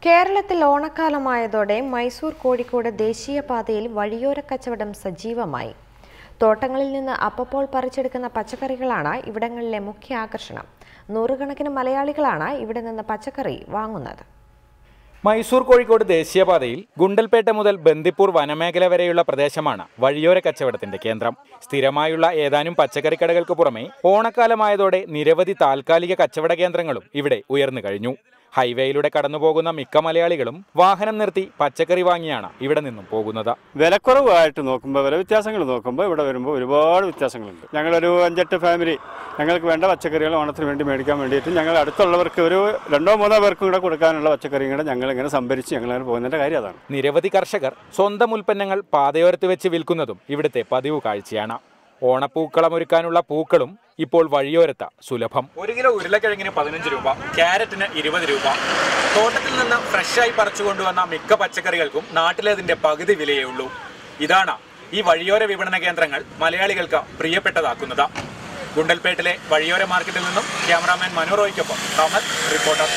കേരളത്തിൽ ഓണക്കാലമായതോടെ മൈസൂർ കോഴിക്കോട് ദേശീയപാതയിൽ വഴിയോര കച്ചവടം സജീവമായി. തോട്ടങ്ങളിൽ നിന്ന് അപ്പപ്പോൾ പറിച്ചെടുക്കുന്ന പച്ചക്കറികളാണ് ഇവിടങ്ങളിലെ മുഖ്യ ആകർഷണം. നൂറുകണക്കിന് മലയാളികളാണ് ഇവിടെ നിന്ന് പച്ചക്കറി വാങ്ങുന്നത്. മൈസൂർ കോഴിക്കോട് ദേശീയപാതയിൽ ഗുണ്ടൽപേട്ട മുതൽ ബന്ദിപ്പൂർ വനമേഖല വരെയുള്ള പ്രദേശമാണ് വഴിയോര കച്ചവടത്തിന്റെ കേന്ദ്രം. സ്ഥിരമായുള്ള ഏതാനും പച്ചക്കറി കടകൾക്ക് പുറമെ ഓണക്കാലമായതോടെ നിരവധി താൽക്കാലിക കച്ചവട കേന്ദ്രങ്ങളും ഇവിടെ ഉയർന്നു കഴിഞ്ഞു. ഹൈവേയിലൂടെ കടന്നുപോകുന്ന മിക്ക മലയാളികളും വാഹനം നിർത്തി പച്ചക്കറി വാങ്ങിയാണ് ഇവിടെ നിന്നും പോകുന്നത്. വിലക്കുറവായിട്ട് നോക്കുമ്പോൾ, വില വ്യത്യാസങ്ങൾ നോക്കുമ്പോൾ ഇവിടെ വരുമ്പോൾ ഒരുപാട് വ്യത്യാസങ്ങളുണ്ട്. ഞങ്ങളൊരു 5-8 ഫാമിലി ഞങ്ങൾക്ക് വേണ്ട പച്ചക്കറികൾ ഓണത്തിന് വേണ്ടി മേടിക്കാൻ വേണ്ടിയിട്ട് ഞങ്ങൾ അടുത്തുള്ളവർക്ക് ഒരു 2-3 പേർക്കും കൂടെ കൊടുക്കാനുള്ള പച്ചക്കറിയും കൂടെ ഞങ്ങൾ ഇങ്ങനെ സംഭരിച്ച് ഞങ്ങൾ പോകുന്നതിൻ്റെ കാര്യം അതാണ്. നിരവധി കർഷകർ സ്വന്തം ഉൽപ്പന്നങ്ങൾ പാതയോരത്ത് വെച്ച് വിൽക്കുന്നതും ഇവിടുത്തെ പതിവ് കാഴ്ചയാണ്. ഓണപ്പൂക്കളമൊരുക്കാനുള്ള പൂക്കളും ഇപ്പോൾ വഴിയോരത്ത് സുലഭം. 1 കിലോ ഉരുളക്കിഴങ്ങിന് 15 രൂപ, ക്യാരറ്റിന് 20 രൂപ. തോട്ടത്തിൽ നിന്ന് ഫ്രഷായി പറിച്ചു കൊണ്ടുവന്ന മിക്ക പച്ചക്കറികൾക്കും നാട്ടിലേതിന്റെ പകുതി വിലയേ ഉള്ളൂ. ഇതാണ് ഈ വഴിയോര വിപണന കേന്ദ്രങ്ങൾ മലയാളികൾക്ക് പ്രിയപ്പെട്ടതാക്കുന്നത്. ഗുണ്ടൽപേട്ടിലെ വഴിയോര മാർക്കറ്റിൽ നിന്നും ക്യാമറാമാൻ മനു റോയ്ക്കൊപ്പം കമൽ, റിപ്പോർട്ടർ.